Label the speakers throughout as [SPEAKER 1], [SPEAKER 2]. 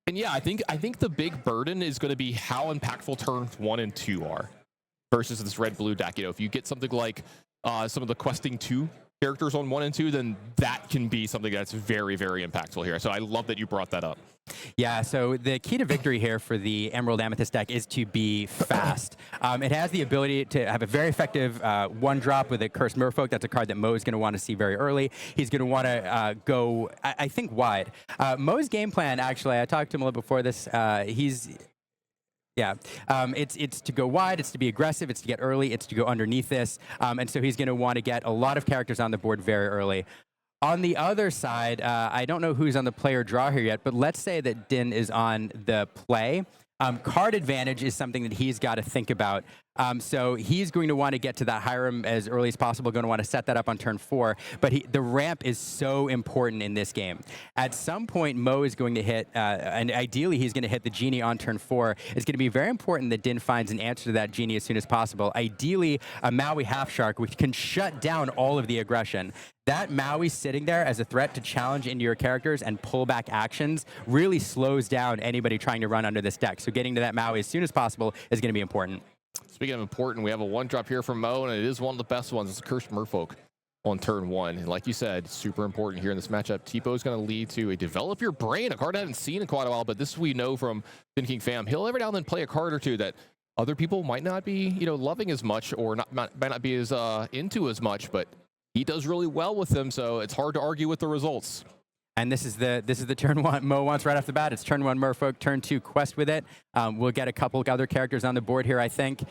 [SPEAKER 1] And yeah, I think the big burden is going to be how impactful turns 1 and 2 are versus this red-blue deck. You know, if you get something like some of the questing 2 characters on 1 and 2, then that can be something that's very, very impactful here. So I love that you brought that up.
[SPEAKER 2] Yeah, so the key to victory here for the Emerald Amethyst deck is to be fast. It has the ability to have a very effective one-drop with a Cursed Merfolk. That's a card that Mo's going to want to see very early. He's going to want to go, I think, wide. Mo's game plan, actually, I talked to him a little before this. It's to go wide, it's to be aggressive, it's to get early, it's to go underneath this. And so he's going to want to get a lot of characters on the board very early. On the other side, I don't know who's on the player draw here yet, but let's say that Dihn is on the play. Card advantage is something that he's got to think about. So he's going to want to get to that Hiram as early as possible, going to want to set that up on turn 4. But the ramp is so important in this game. At some point, Mo is going to hit, and ideally he's going to hit the Genie on turn 4. It's going to be very important that Dihn finds an answer to that Genie as soon as possible. Ideally, a Maui Half Shark, which can shut down all of the aggression. That Maui sitting there as a threat to challenge into your characters and pull back actions really slows down anybody trying to run under this deck. So getting to that Maui as soon as possible is going to be important.
[SPEAKER 1] Speaking of important, we have a 1-drop here from Mo, and it is one of the best ones. It's a Cursed Merfolk on turn 1. And like you said, super important here in this matchup. Tipo is going to lead to a Develop Your Brain, a card I haven't seen in quite a while, but this we know from Dihn Khang Pham. He'll every now and then play a card or two that other people might not be, loving as much or might not be as into as much, but he does really well with them, so it's hard to argue with the results.
[SPEAKER 2] And this is the turn 1 Mo wants right off the bat. It's turn 1 Merfolk, turn 2 Quest with it. We'll get a couple other characters on the board here, I think.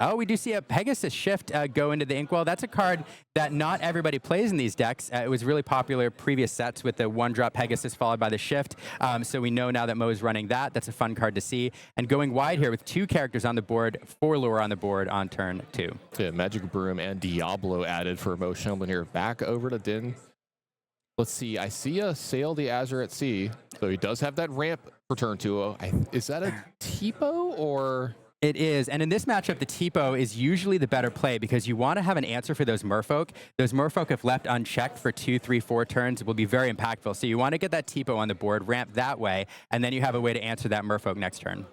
[SPEAKER 2] Oh, we do see a Pegasus Shift go into the Inkwell. That's a card that not everybody plays in these decks. It was really popular previous sets with the 1-drop Pegasus followed by the Shift. So we know now that Mo is running that. That's a fun card to see. And going wide here with 2 characters on the board, 4 lore on the board on turn 2.
[SPEAKER 1] Yeah, Magic Broom and Diablo added for Mo Samblin here. Back over to Dihn. Let's see. I see a Sail the Azure at Sea. So he does have that ramp for turn 2. Is that a Tipo or...
[SPEAKER 2] It is, and in this matchup, the Tipo is usually the better play because you want to have an answer for those Merfolk. Those Merfolk, if left unchecked for 2, 3, 4 turns, will be very impactful. So you want to get that Tipo on the board, ramp that way, and then you have a way to answer that Merfolk next turn.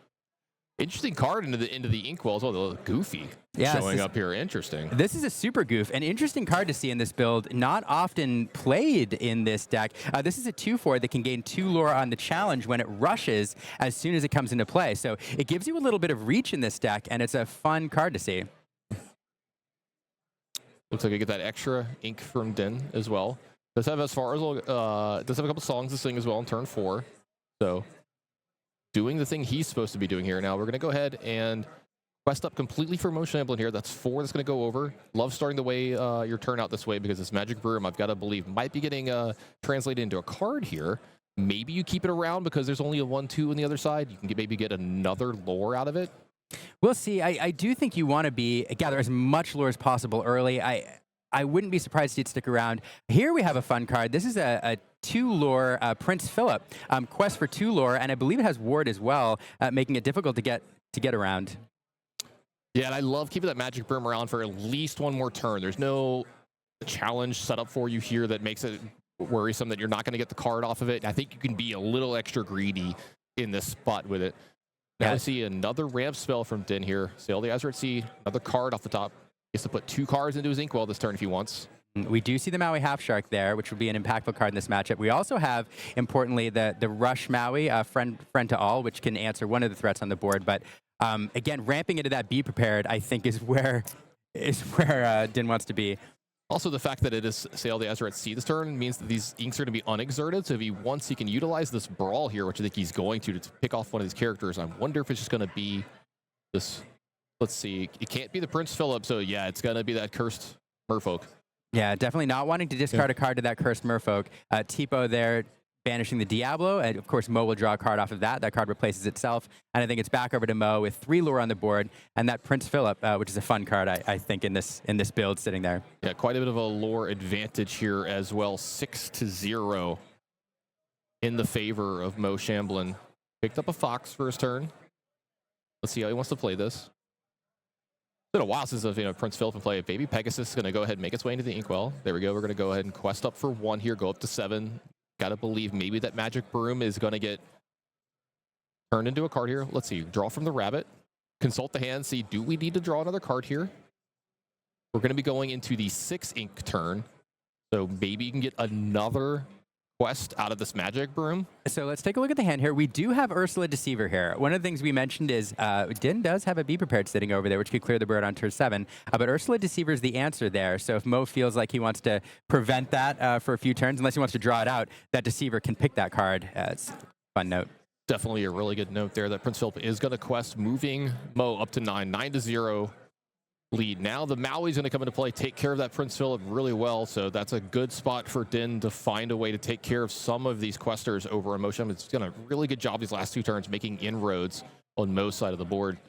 [SPEAKER 1] Interesting card into the Inkwell as well. The Goofy showing up here. Interesting.
[SPEAKER 2] This is a super goof. An interesting card to see in this build. Not often played in this deck. This is a 2/4 that can gain 2 lore on the challenge when it rushes as soon as it comes into play. So it gives you a little bit of reach in this deck, and it's a fun card to see.
[SPEAKER 1] Looks like you get that extra ink from Dihn as well. Does have does have a couple songs to sing as well in turn 4. So doing the thing he's supposed to be doing here. Now we're going to go ahead and quest up completely for Mo Samblin here. That's 4 that's going to go over. Love starting the way your turn out this way because this Magic Broom, I've got to believe, might be getting translated into a card here. Maybe you keep it around because there's only a 1/2 on the other side. You can maybe get another lore out of it.
[SPEAKER 2] We'll see. I do think you want to gather as much lore as possible early. I wouldn't be surprised if you'd stick around. Here we have a fun card. This is a 2 lore Prince Philip quest for 2 lore, and I believe it has ward as well, making it difficult to get around.
[SPEAKER 1] Yeah, and I love keeping that Magic Broom around for at least 1 more turn. There's no challenge set up for you here that makes it worrisome that you're not going to get the card off of it. I think you can be a little extra greedy in this spot with it. Now we see another ramp spell from Dihn here. Sail the Azure at Sea, another card off the top. He has to put 2 cards into his Inkwell this turn if he wants.
[SPEAKER 2] We do see the Maui Half Shark there, which would be an impactful card in this matchup. We also have, importantly, the Rush Maui, friend to all, which can answer one of the threats on the board. But again, ramping into that Be Prepared, I think, is where Dihn wants to be.
[SPEAKER 1] Also, the fact that it is Sail the Azure at Sea this turn means that these inks are going to be unexerted. So if he wants, he can utilize this Brawl here, which I think he's going to pick off one of these characters. I wonder if it's just going to be this. Let's see. It can't be the Prince Philip. So yeah, it's going to be that Cursed Merfolk.
[SPEAKER 2] Yeah, definitely not wanting to discard a card to that Cursed Merfolk. Tipo there banishing the Diablo, and of course Mo will draw a card off of that. That card replaces itself, and I think it's back over to Mo with 3 lore on the board, and that Prince Philip, which is a fun card, I think, in this build sitting there.
[SPEAKER 1] Yeah, quite a bit of a lore advantage here as well. 6-0 in the favor of Mo Samblin. Picked up a Fox for his turn. Let's see how he wants to play this. It's been a while since Prince Philip can play. Baby Pegasus is going to go ahead and make its way into the Inkwell. There we go. We're going to go ahead and quest up for 1 here, go up to 7. Got to believe maybe that Magic Broom is going to get turn into a card here. Let's see. Draw from the rabbit. Consult the hand. See, do we need to draw another card here? We're going to be going into the 6 ink turn. So maybe you can get another quest out of this magic broom.
[SPEAKER 2] So let's take a look at the hand here. We do have Ursula Deceiver here. One of the things we mentioned is Dihn does have a Be Prepared sitting over there, which could clear the board on turn 7. But Ursula Deceiver is the answer there. So if Mo feels like he wants to prevent that for a few turns, unless he wants to draw it out, that Deceiver can pick that card. It's a fun note.
[SPEAKER 1] Definitely a really good note there that Prince Philip is going to quest, moving Mo up to 9-0 lead. Now the Maui's going to come into play, take care of that Prince Philip really well. So that's a good spot for Dihn to find a way to take care of some of these questers over on Mo's. It's done a really good job these last 2 turns making inroads on Mo's side of the board.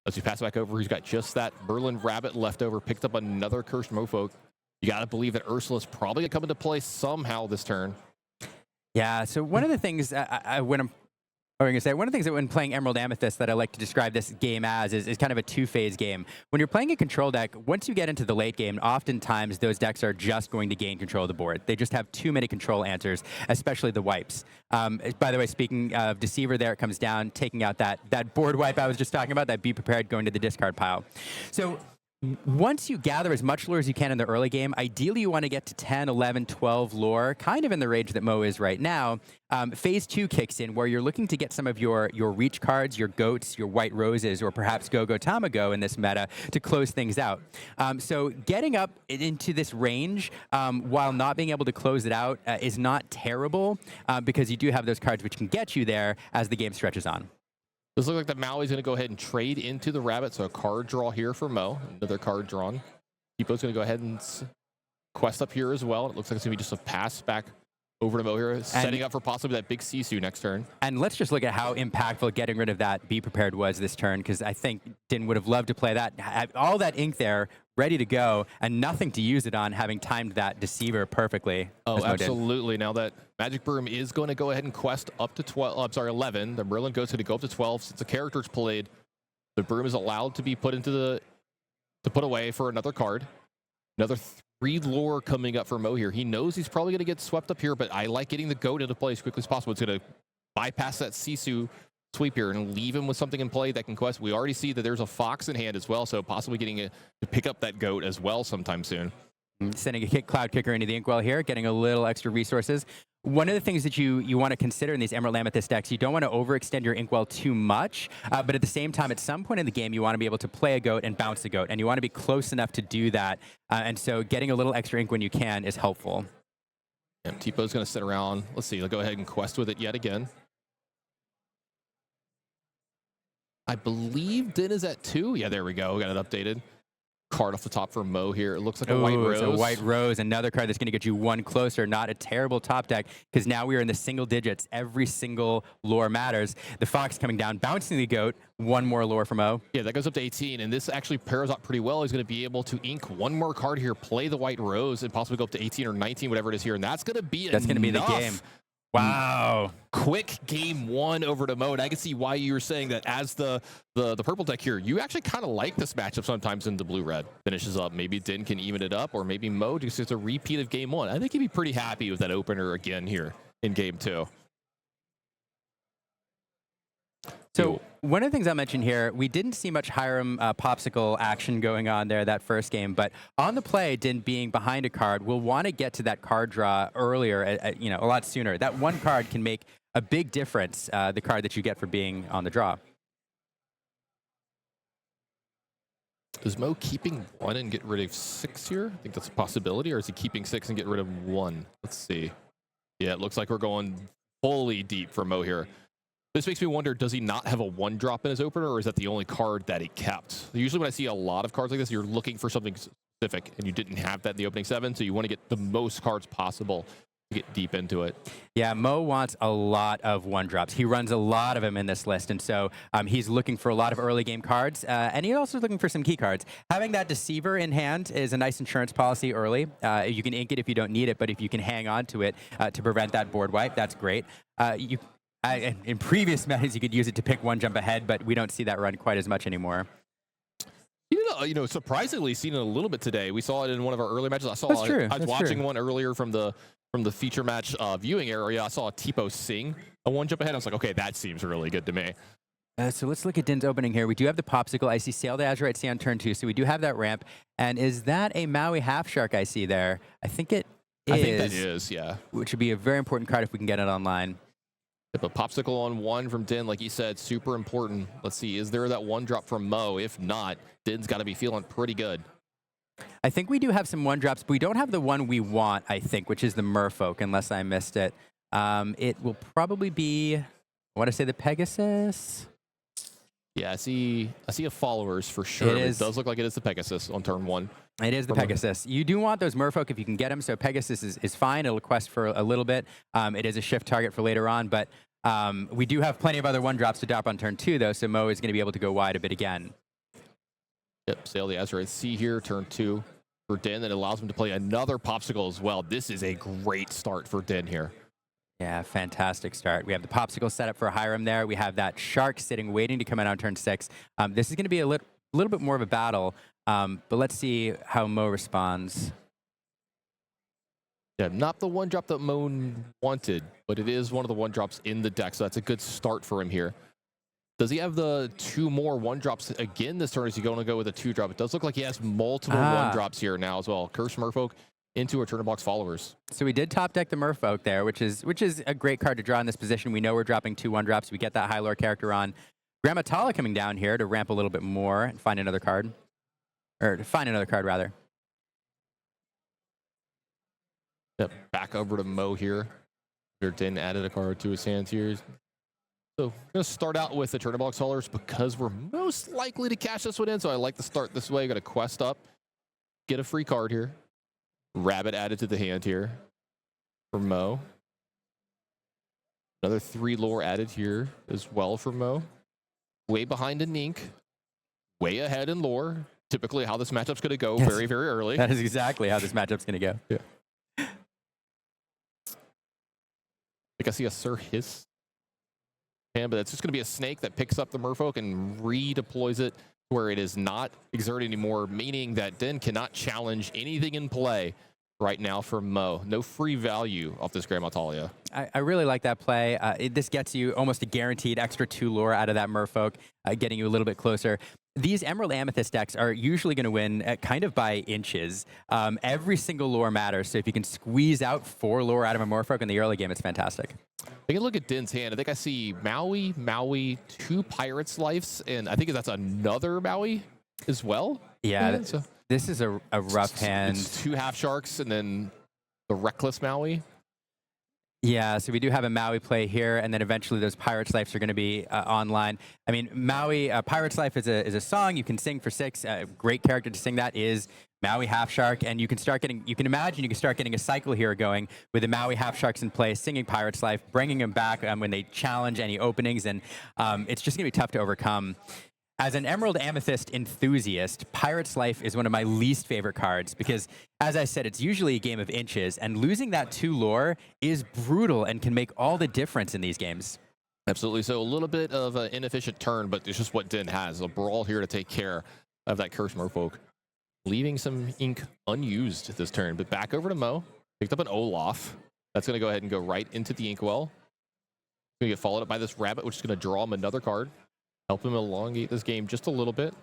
[SPEAKER 1] As we pass back over, he's got just that Merlin Rabbit left over, picked up another Cursed Mofolk. You got to believe that Ursula's probably going to come into play somehow this turn.
[SPEAKER 2] Yeah, so one of the things one of the things that when playing Emerald Amethyst that I like to describe this game as is kind of a 2-phase game. When you're playing a control deck, once you get into the late game, oftentimes those decks are just going to gain control of the board. They just have too many control answers, especially the wipes. By the way, speaking of Deceiver there, it comes down, taking out that board wipe I was just talking about, that Be Prepared going to the discard pile. So once you gather as much lore as you can in the early game, ideally you want to get to 10, 11, 12 lore, kind of in the range that Mo is right now. Phase 2 kicks in, where you're looking to get some of your reach cards, your goats, your white roses, or perhaps Go-Go Tamago in this meta to close things out. So getting up into this range while not being able to close it out is not terrible because you do have those cards which can get you there as the game stretches on.
[SPEAKER 1] This looks like the Maui's going to go ahead and trade into the rabbit. So a card draw here for Mo. Another card drawn. Kipo's going to go ahead and quest up here as well. It looks like it's going to be just a pass back over to Mo here, setting up for possibly that big Sisu next turn.
[SPEAKER 2] And let's just look at how impactful getting rid of that Be Prepared was this turn, because I think Dihn would have loved to play that. Have all that ink there, ready to go, and nothing to use it on, having timed that Deceiver perfectly.
[SPEAKER 1] Oh, absolutely. Now that Magic Broom is going to go ahead and quest up to 12. I'm sorry, 11. The Merlin Goat's going to go up to 12. Since the character's played, the Broom is allowed to be put into to put away for another card. Another 3 lore coming up for Mo here. He knows he's probably going to get swept up here, but I like getting the Goat into play as quickly as possible. It's going to bypass that Sisu sweep here and leave him with something in play that can quest. We already see that there's a Fox in hand as well, so possibly getting to pick up that Goat as well sometime soon.
[SPEAKER 2] Sending a Cloud Kicker into the Inkwell here, getting a little extra resources. One of the things that you want to consider in these Emerald Amethyst decks, you don't want to overextend your Inkwell too much, but at the same time, at some point in the game, you want to be able to play a Goat and bounce a Goat, and you want to be close enough to do that. And so getting a little extra ink when you can is helpful.
[SPEAKER 1] And Tipo's going to sit around. Let's see. He'll go ahead and quest with it yet again. I believe Dihn is at 2. Yeah, there we go. We got it updated. Card off the top for Mo here. It looks like a white rose.
[SPEAKER 2] It's a white rose, another card that's going to get you 1 closer. Not a terrible top deck, because now we are in the single digits. Every single lore matters. The Fox coming down, bouncing the Goat. 1 more lore for Mo.
[SPEAKER 1] Yeah, that goes up to 18, and this actually pairs up pretty well. He's going to be able to ink 1 more card here, play the white rose, and possibly go up to 18 or 19, whatever it is here, and that's going to be enough.
[SPEAKER 2] That's going to be the game. Wow.
[SPEAKER 1] Quick game 1 over to Mo. And I can see why you were saying that as the purple deck here, you actually kind of like this matchup sometimes in the blue-red. Finishes up. Maybe Dihn can even it up, or maybe Mo just gets a repeat of game 1. I think he'd be pretty happy with that opener again here in game 2.
[SPEAKER 2] So one of the things I mentioned here, we didn't see much Hiram Pawpsicle action going on there that first game, but on the play, Dihn being behind a card, will want to get to that card draw earlier, a lot sooner. That 1 card can make a big difference, the card that you get for being on the draw.
[SPEAKER 1] Is Mo keeping 1 and get rid of 6 here? I think that's a possibility, or is he keeping 6 and get rid of 1? Let's see. Yeah, it looks like we're going fully deep for Mo here. This makes me wonder, does he not have a 1-drop in his opener, or is that the only card that he kept? Usually when I see a lot of cards like this, you're looking for something specific, and you didn't have that in the opening 7, so you want to get the most cards possible to get deep into it.
[SPEAKER 2] Yeah, Mo wants a lot of 1-drops. He runs a lot of them in this list, and so he's looking for a lot of early game cards, and he's also looking for some key cards. Having that Deceiver in hand is a nice insurance policy early. You can ink it if you don't need it, but if you can hang on to it to prevent that board wipe, that's great. In previous metas, you could use it to pick 1 jump ahead, but we don't see that run quite as much anymore.
[SPEAKER 1] Surprisingly, seen it a little bit today. We saw it in one of our early matches. I was watching one earlier from the feature match viewing area. I saw a Tipo Sing a one jump ahead. I was like, okay, that seems really good to me.
[SPEAKER 2] So let's look at Dihn's opening here. We do have the Pawpsicle. I see Sail to Azurite Sea on turn 2, so we do have that ramp. And is that a Maui Half Shark I see there? I think it is.
[SPEAKER 1] I think that is, yeah.
[SPEAKER 2] Which would be a very important card if we can get it online.
[SPEAKER 1] Yep, a Pawpsicle on 1 from Dihn, like you said, super important. Let's see, is there that one drop from Mo? If not, Dihn's got to be feeling pretty good.
[SPEAKER 2] I think we do have some one drops, but we don't have the one we want, I think, which is the Merfolk, unless I missed it. It will probably be, I want to say the Pegasus.
[SPEAKER 1] Yeah, I see a Followers for sure.
[SPEAKER 2] It
[SPEAKER 1] does look like it is the Pegasus on turn 1.
[SPEAKER 2] It is the Pegasus. You do want those Merfolk if you can get them, so Pegasus is fine. It'll quest for a little bit. It is a shift target for later on, but we do have plenty of other one drops to drop on turn 2, though, so Mo is going to be able to go wide a bit again.
[SPEAKER 1] Yep, Sail the Azurite Sea here, turn 2 for Dihn. That allows him to play another Pawpsicle as well. This is a great start for Dihn here.
[SPEAKER 2] Yeah, fantastic start. We have the Pawpsicle set up for Hiram there. We have that Shark sitting, waiting to come in on turn 6. This is going to be a little bit more of a battle, but let's see how Mo responds.
[SPEAKER 1] Yeah, not the one drop that Mo wanted, but it is one of the one drops in the deck, so that's a good start for him here. Does he have the 2 more one drops again this turn? Is he going to go with a 2 drop? It does look like he has multiple one drops here now as well. Curse Merfolk into Return to Box Followers.
[SPEAKER 2] So we did top deck the Merfolk there, which is a great card to draw in this position. We know we're dropping 2 one drops. We get that high lore character on. Grammatala coming down here to ramp a little bit more and find another card. Or to find another card, rather.
[SPEAKER 1] Yep, back over to Mo here. Dihn added a card to his hands here. So I'm going to start out with the Return to Box Followers because we're most likely to cash this one in. So I like to start this way. Got to quest up, get a free card here. Rabbit added to the hand here for Mo. Another 3 lore added here as well for Mo. Way behind in ink. Way ahead in lore. Typically how this matchup's going to go very, very early.
[SPEAKER 2] That is exactly how this matchup's going to go.
[SPEAKER 1] Yeah. I think I see a Sir Hiss hand, but it's just going to be a snake that picks up the Merfolk and redeploys it where it is not exerted anymore, meaning that Dihn cannot challenge anything in play right now for Mo. No free value off this Gramatalia.
[SPEAKER 2] I really like that play. This gets you almost a guaranteed extra 2 lore out of that Merfolk, getting you a little bit closer. These Emerald Amethyst decks are usually going to win kind of by inches. Every single lore matters, so if you can squeeze out 4 lore out of a Merfolk in the early game, it's fantastic.
[SPEAKER 1] Take a look at Dinh's hand. I think I see Maui, 2 Pirate's Lives, and I think that's another Maui as well.
[SPEAKER 2] Yeah,
[SPEAKER 1] so
[SPEAKER 2] this is a rough hand.
[SPEAKER 1] It's 2 Half Sharks and then the Reckless Maui.
[SPEAKER 2] Yeah, so we do have a Maui play here, and then eventually those Pirate's Lives are going to be online. I mean, Maui, Pirate's Life is a song you can sing for 6. A great character to sing that is Maui Half Shark, and you can start getting a cycle here going with the Maui Half Sharks in play, singing Pirate's Life, bringing them back when they challenge any openings, and it's just going to be tough to overcome. As an Emerald Amethyst enthusiast, Pirate's Life is one of my least favorite cards because, as I said, it's usually a game of inches, and losing that 2 lore is brutal and can make all the difference in these games.
[SPEAKER 1] Absolutely. So a little bit of an inefficient turn, but it's just what Dihn has. A brawl here to take care of that Cursed Merfolk. Leaving some ink unused this turn, but back over to Mo. Picked up an Olaf. That's going to go ahead and go right into the Inkwell. Going to get followed up by this Rabbit, which is going to draw him another card. Help him elongate this game just a little bit.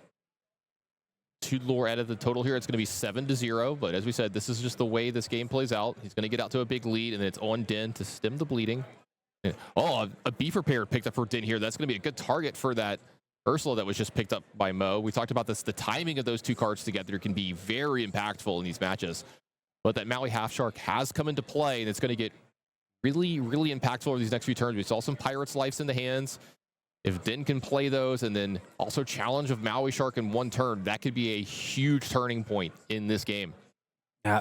[SPEAKER 1] 2 lore added the total here. It's going to be 7-0, but as we said, this is just the way this game plays out. He's going to get out to a big lead, and it's on Dihn to stem the bleeding. Oh, a Beef Repair picked up for Dihn here. That's going to be a good target for that Ursula that was just picked up by Mo. We talked about this. The timing of those 2 cards together can be very impactful in these matches. But that Maui Half Shark has come into play, and it's going to get really, really impactful over these next few turns. We saw some Pirates' Lives in the hands. If Dihn can play those and then also challenge of Maui Shark in 1 turn, that could be a huge turning point in this game.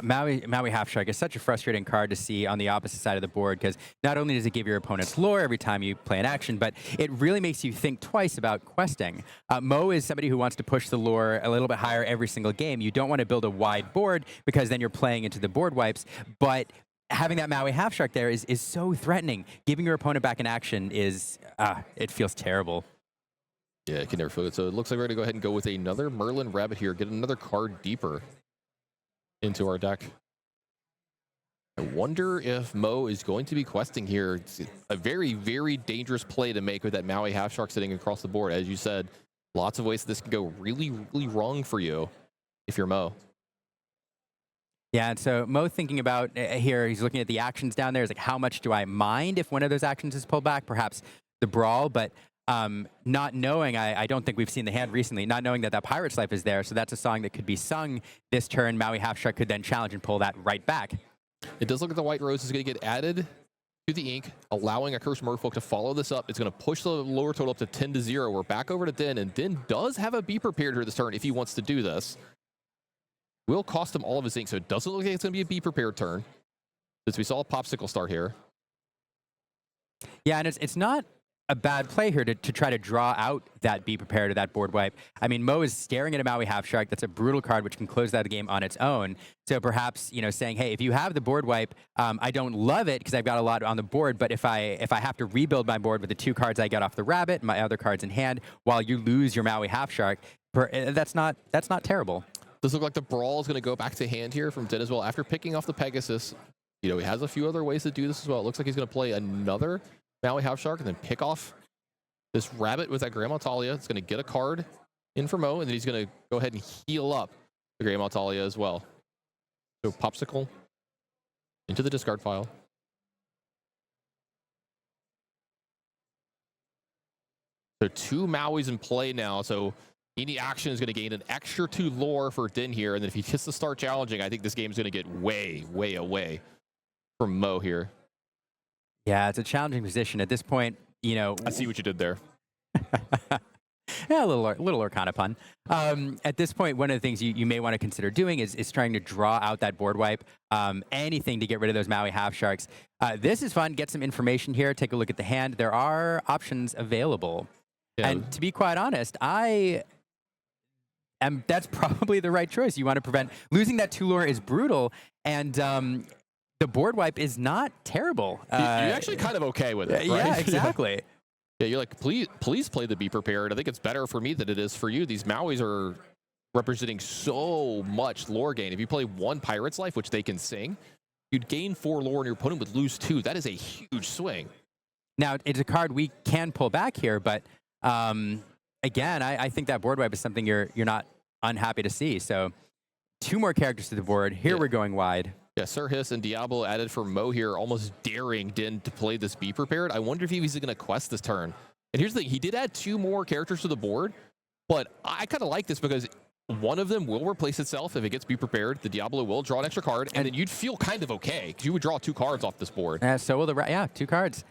[SPEAKER 2] Maui Half Shark is such a frustrating card to see on the opposite side of the board because not only does it give your opponents lore every time you play an action, but it really makes you think twice about questing. Mo is somebody who wants to push the lore a little bit higher every single game. You don't want to build a wide board because then you're playing into the board wipes, but having that Maui Half Shark there is so threatening. Giving your opponent back in action is, it feels terrible.
[SPEAKER 1] Yeah, it can never feel good. So it looks like we're going to go ahead and go with another Merlin Rabbit here, get another card deeper into our deck. I wonder if Mo is going to be questing here. It's a very, very dangerous play to make with that Maui Half Shark sitting across the board. As you said, lots of ways this can go really, really wrong for you if you're Mo.
[SPEAKER 2] Yeah, and so Mo thinking about here, he's looking at the actions down there. He's like, how much do I mind if one of those actions is pulled back? Perhaps the brawl, but not knowing, I don't think we've seen the hand recently, not knowing that Pirate's Life is there. So that's a song that could be sung this turn. Maui Half Shark could then challenge and pull that right back.
[SPEAKER 1] It does look like the White Rose is going to get added to the ink, allowing a Cursed Merfolk to follow this up. It's going to push the lower total up to 10-0. We're back over to Dihn, and Dihn does have a Be Prepared here this turn if he wants to do this. Will cost him all of his ink, so it doesn't look like it's going to be a Be Prepared turn, since we saw a Pawpsicle start here.
[SPEAKER 2] Yeah, and it's not a bad play here to try to draw out that Be Prepared or that board wipe. I mean, Mo is staring at a Maui Half Shark. That's a brutal card which can close out a game on its own. So perhaps, saying, hey, if you have the board wipe, I don't love it because I've got a lot on the board, but if I have to rebuild my board with the 2 cards I got off the Rabbit, my other cards in hand, while you lose your Maui Half Shark, that's not terrible.
[SPEAKER 1] Does look like the Brawl is going to go back to hand here from Dihn as well. After picking off the Pegasus, he has a few other ways to do this as well. It looks like he's going to play another Maui Half Shark and then pick off this Rabbit with that Grandma Talia. It's going to get a card in for Mo, and then he's going to go ahead and heal up the Grandma Talia as well. So Pawpsicle into the discard file. So 2 Mauis in play now. So any action is going to gain an extra 2 lore for Dihn here. And then if he gets to start challenging, I think this game is going to get way, way away from Mo here.
[SPEAKER 2] Yeah, it's a challenging position at this point.
[SPEAKER 1] I see what you did there.
[SPEAKER 2] Yeah, a little Lorcana pun. At this point, one of the things you may want to consider doing is trying to draw out that board wipe. Anything to get rid of those Maui Half Sharks. This is fun. Get some information here. Take a look at the hand. There are options available. Yeah. And to be quite honest, that's probably the right choice. You want to prevent losing that 2 lore is brutal, and the board wipe is not terrible.
[SPEAKER 1] You're actually kind of okay with it, right?
[SPEAKER 2] Yeah, exactly.
[SPEAKER 1] Yeah, you're like, please play the Be Prepared. I think it's better for me than it is for you. These Mauis are representing so much lore gain. If you play 1 Pirate's Life, which they can sing, you'd gain 4 lore and your opponent would lose 2. That is a huge swing. Now,
[SPEAKER 2] it's a card we can pull back here, but again, I think that board wipe is something you're not unhappy to see. So 2 more characters to the board. Here we're going wide.
[SPEAKER 1] Yeah, Sir Hiss and Diablo added for Mo here, almost daring Dihn to play this Be Prepared. I wonder if he's going to quest this turn. And here's the thing. He did add 2 more characters to the board, but I kind of like this because one of them will replace itself if it gets Be Prepared. The Diablo will draw an extra card, and then you'd feel kind of okay because you would draw 2 cards off this board.
[SPEAKER 2] So will the 2 cards.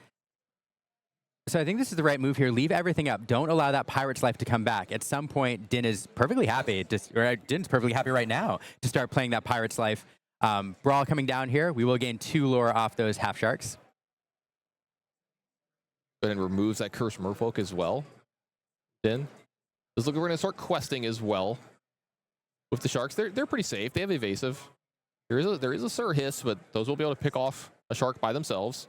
[SPEAKER 2] So I think this is the right move here. Leave everything up. Don't allow that Pirate's Life to come back. At some point, Dihn is perfectly happy. Din's perfectly happy right now to start playing that Pirate's Life. Brawl coming down here. We will gain 2 lore off those Half Sharks.
[SPEAKER 1] And removes that Cursed Merfolk as well. Dihn. Let's look, we're going to start questing as well with the Sharks. They're pretty safe. They have evasive. There is a Sir Hiss, but those will be able to pick off a Shark by themselves.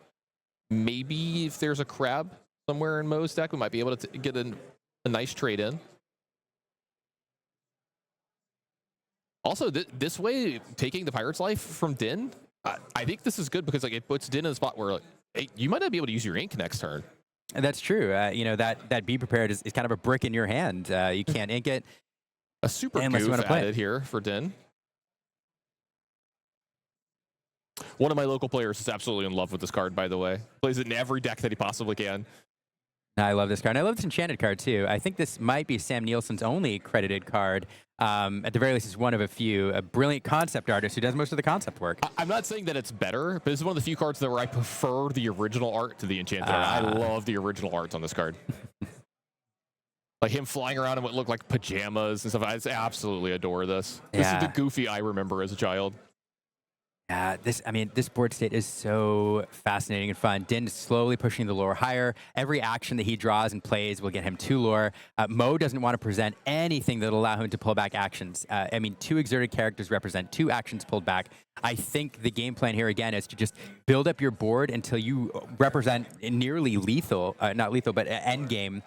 [SPEAKER 1] Maybe if there's a Crab somewhere in Mo's deck, we might be able to get a nice trade in. Also, this way, taking the Pirate's Life from Dihn, I think this is good because it puts Dihn in a spot where hey, you might not be able to use your ink next turn.
[SPEAKER 2] And that's true. That Be Prepared is kind of a brick in your hand. You can't ink it.
[SPEAKER 1] A super goof added here for Dihn. One of my local players is absolutely in love with this card, by the way. Plays it in every deck that he possibly can.
[SPEAKER 2] I love this card. And I love this enchanted card, too. I think this might be Sam Nielsen's only credited card. At the very least, it's one of a few. A brilliant concept artist who does most of the concept work.
[SPEAKER 1] I'm not saying that it's better, but it's one of the few cards where I prefer the original art to the enchanted art. I love the original art on this card. Like him flying around in what look like pajamas and stuff. I absolutely adore this. This is the Goofy I remember as a child.
[SPEAKER 2] Yeah, this board state is so fascinating and fun. Dihn is slowly pushing the lore higher. Every action that he draws and plays will get him 2 lore. Mo doesn't want to present anything that will allow him to pull back actions. 2 exerted characters represent 2 actions pulled back. I think the game plan here, again, is to just build up your board until you represent nearly lethal, not lethal, but end game,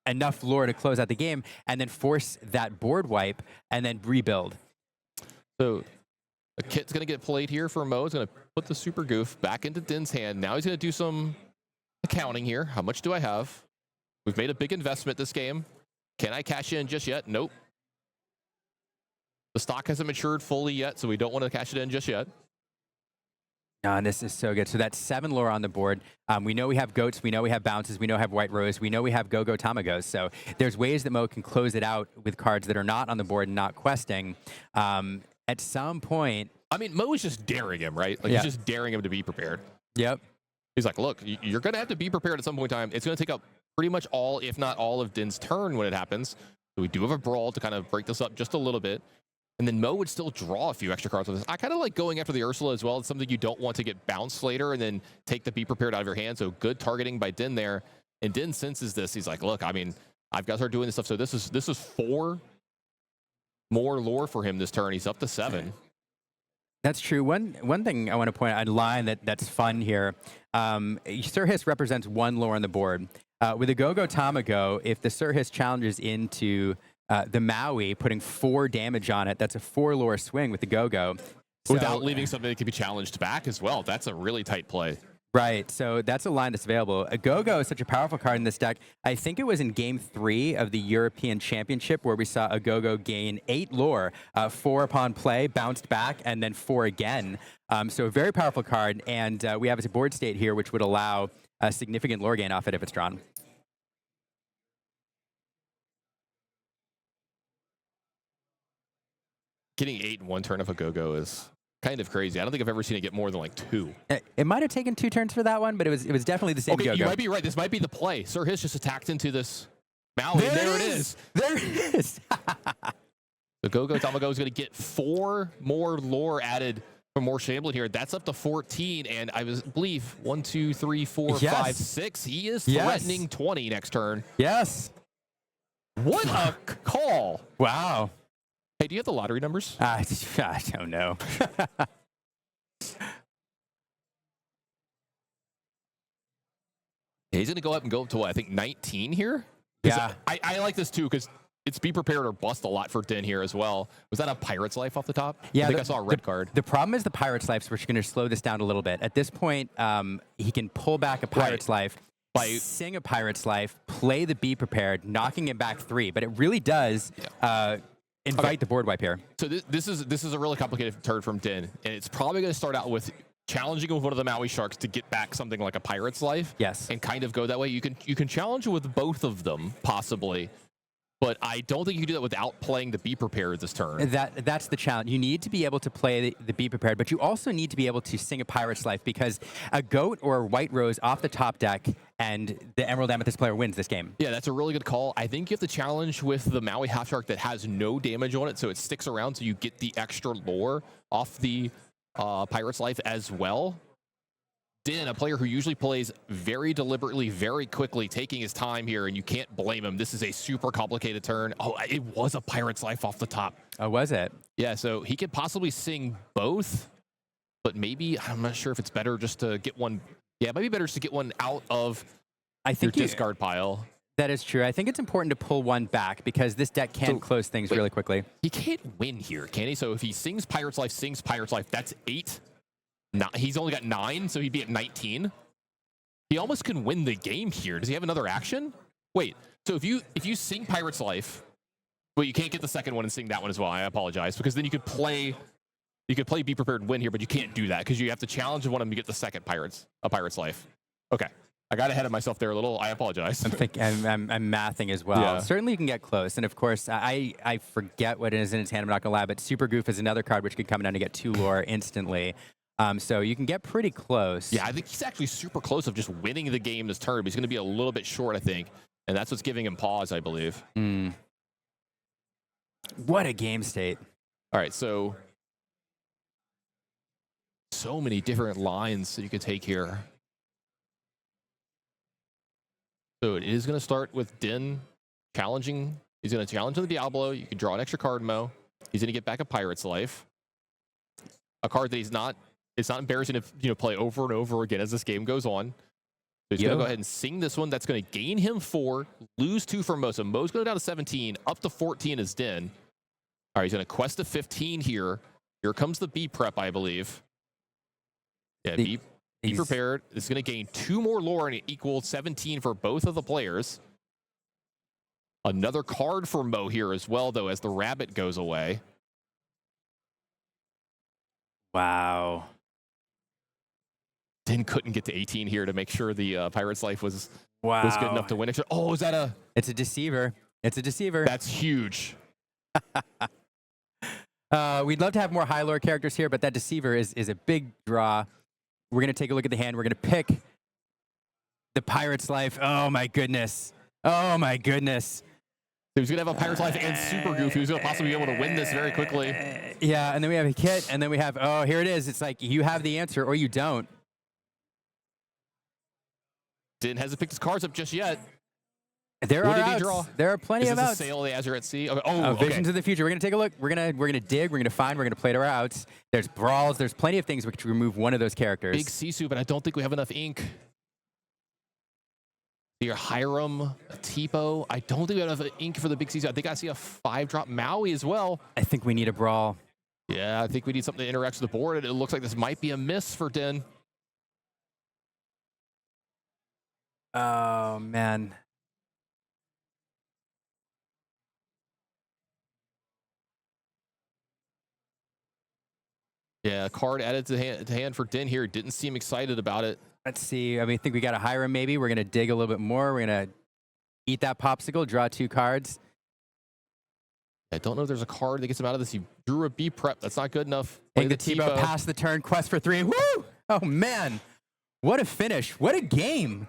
[SPEAKER 2] enough lore to close out the game, and then force that board wipe and then rebuild.
[SPEAKER 1] So A kit's going to get played here for Mo. He's going to put the Super Goof back into Dinh's hand. Now he's going to do some accounting here. How much do I have? We've made a big investment this game. Can I cash in just yet? Nope. The stock hasn't matured fully yet, so we don't want to cash it in just yet.
[SPEAKER 2] And this is so good. So that's 7 lore on the board. We know we have goats. We know we have bounces. We know we have white rose. We know we have go-go tamagos. So there's ways that Mo can close it out with cards that are not on the board and not questing. At some point...
[SPEAKER 1] I mean, Mo is just daring him, right? Like,
[SPEAKER 2] yeah.
[SPEAKER 1] He's just daring him to be prepared.
[SPEAKER 2] Yep.
[SPEAKER 1] He's like, look, you're going to have to be prepared at some point in time. It's going to take up pretty much all, if not all, of Dinh's turn when it happens. So we do have a brawl to kind of break this up just a little bit. And then Mo would still draw a few extra cards with this. I kind of like going after the Ursula as well. It's something you don't want to get bounced later and then take the be prepared out of your hand. So good targeting by Dihn there. And Dihn senses this. He's like, look, I mean, I've got to start doing this stuff. So this is 4 more lore for him this turn. He's up to 7.
[SPEAKER 2] That's true. One thing I want to point out, a line that's fun here. Surhis represents 1 lore on the board. With a Go-Go Tamago, if the Surhis challenges into the Maui, putting 4 damage on it, that's a 4 lore swing with the Go-Go.
[SPEAKER 1] Without leaving something that can be challenged back as well. That's a really tight play.
[SPEAKER 2] Right, so that's a line that's available. A Go-Go is such a powerful card in this deck. I think it was in Game 3 of the European Championship where we saw a Go-Go gain 8 lore, 4 upon play, bounced back, and then 4 again. So a very powerful card, and we have a board state here which would allow a significant lore gain off it if it's drawn.
[SPEAKER 1] Getting 8 in one turn of a Go-Go is kind of crazy. I don't think I've ever seen it get more than like 2.
[SPEAKER 2] It might have taken 2 turns for that one, but it was definitely the same
[SPEAKER 1] Okay,
[SPEAKER 2] Go-Go.
[SPEAKER 1] you might be right. This might be the play. Surhis just attacked into this Maui. There it is.
[SPEAKER 2] There it is.
[SPEAKER 1] The Go-Go Tamago is going to get 4 more lore added from more Samblin here. That's up to 14, and I believe 1, 2, 3, 4,
[SPEAKER 2] Yes.
[SPEAKER 1] 5, 6. He is
[SPEAKER 2] Yes.
[SPEAKER 1] threatening 20 next turn.
[SPEAKER 2] Yes.
[SPEAKER 1] What a call.
[SPEAKER 2] Wow.
[SPEAKER 1] Hey, do you have the lottery numbers?
[SPEAKER 2] I don't know.
[SPEAKER 1] He's going to go up and go up to what, I think 19 here? 'Cause
[SPEAKER 2] Yeah.
[SPEAKER 1] I like this too because it's be prepared or bust a lot for Dihn here as well. Was that a Pirate's Life off the top?
[SPEAKER 2] Yeah,
[SPEAKER 1] I think I saw a red card.
[SPEAKER 2] The problem is the Pirate's Life, which are going to slow this down a little bit. At this point, he can pull back a Pirate's Life, sing a Pirate's Life, play the Be Prepared, knocking it back 3. But it really does invite the board wipe here.
[SPEAKER 1] So this is a really complicated turn from Dihn, and it's probably going to start out with challenging with one of the Maui Sharks to get back something like a Pirate's Life.
[SPEAKER 2] Yes.
[SPEAKER 1] And kind of go that way. You can challenge with both of them, possibly. But I don't think you can do that without playing the Be Prepared this turn.
[SPEAKER 2] That's the challenge. You need to be able to play the Be Prepared, but you also need to be able to sing a Pirate's Life because a Goat or a White Rose off the top deck and the Emerald Amethyst player wins this game.
[SPEAKER 1] Yeah, that's a really good call. I think you have to challenge with the Maui Half Shark that has no damage on it, so it sticks around so you get the extra lore off the Pirate's Life as well. Dihn, a player who usually plays very deliberately, very quickly, taking his time here, and you can't blame him. This is a super complicated turn. Oh, it was a Pirate's Life off the top.
[SPEAKER 2] Oh, was it?
[SPEAKER 1] Yeah, so he could possibly sing both, but maybe, I'm not sure if it's better just to get one. Yeah, it might be better just to get one out of your discard pile.
[SPEAKER 2] That is true. I think it's important to pull one back because this deck can close things really quickly.
[SPEAKER 1] He can't win here, can he? So if he sings Pirate's Life, that's 8. He's only got 9, so he'd be at 19. He almost can win the game here. Does he have another action? Wait, so if you sing Pirate's Life, well, you can't get the second one and sing that one as well. I apologize, because then you could play Be Prepared and win here, but you can't do that because you have to challenge one of them to get the second Pirate's Life. Okay, I got ahead of myself there a little. I apologize.
[SPEAKER 2] I'm mathing as well.
[SPEAKER 1] Yeah.
[SPEAKER 2] Certainly you can get close. And of course, I forget what it is in his hand. I'm not going to lie, but Super Goof is another card which could come down to get 2 lore instantly. So you can get pretty close.
[SPEAKER 1] Yeah, I think he's actually super close of just winning the game this turn, but he's going to be a little bit short, I think. And that's what's giving him pause, I believe.
[SPEAKER 2] What a game state.
[SPEAKER 1] All right, so many different lines that you could take here. So it is going to start with Dihn challenging. He's going to challenge the Diablo. You can draw an extra card, Mo. He's going to get back a Pirate's Life. A card that it's not embarrassing to play over and over again as this game goes on. So he's going to go ahead and sing this one. That's going to gain him 4, lose 2 for Mo. So Mo's going down to 17. Up to 14 is Dihn. All right, he's going to quest a 15 here. Here comes the B prep, I believe. Yeah, be prepared. It's going to gain 2 more lore and it equals 17 for both of the players. Another card for Mo here as well, though, as the rabbit goes away.
[SPEAKER 2] Wow.
[SPEAKER 1] Dihn couldn't get to 18 here to make sure the Pirate's Life was good enough to win. Oh, is that a...
[SPEAKER 2] It's a deceiver. It's a deceiver.
[SPEAKER 1] That's huge.
[SPEAKER 2] We'd love to have more high lore characters here, but that deceiver is a big draw. We're going to take a look at the hand. We're going to pick the Pirate's Life. Oh, my goodness. Oh, my goodness.
[SPEAKER 1] He was going to have a Pirate's Life and Super Goof. He was going to possibly be able to win this very quickly.
[SPEAKER 2] Yeah, and then we have a kit, and then we have, oh, here it is. It's like you have the answer or you don't.
[SPEAKER 1] Dihn hasn't picked his cards up just yet.
[SPEAKER 2] There
[SPEAKER 1] What
[SPEAKER 2] are
[SPEAKER 1] did he
[SPEAKER 2] outs.
[SPEAKER 1] draw?
[SPEAKER 2] There are plenty
[SPEAKER 1] Is
[SPEAKER 2] of
[SPEAKER 1] this
[SPEAKER 2] outs.
[SPEAKER 1] a Sail of the Azure at Sea? Okay. Oh,
[SPEAKER 2] Visions
[SPEAKER 1] okay.
[SPEAKER 2] of the future. We're gonna take a look. We're gonna dig. We're gonna find. We're gonna play to our outs. There's brawls. There's plenty of things which remove one of those characters.
[SPEAKER 1] Big Sisu, but I don't think we have enough ink. Your Hiram, a Tipo. I don't think we have enough ink for the Big Sisu. I think I see a 5-drop Maui as well.
[SPEAKER 2] I think we need a brawl.
[SPEAKER 1] Yeah, I think we need something to interact with the board. It looks like this might be a miss for Dihn.
[SPEAKER 2] Oh man.
[SPEAKER 1] Yeah, card added to hand for Dihn here. Didn't seem excited about it.
[SPEAKER 2] Let's see. I mean, I think we got a Hiram maybe. We're gonna dig a little bit more. We're gonna eat that popsicle. Draw 2 cards.
[SPEAKER 1] I don't know if there's a card that gets him out of this. He drew a B prep. That's not good enough.
[SPEAKER 2] Take the Tipo, pass the turn, quest for 3. Woo! Oh man, what a finish! What a game!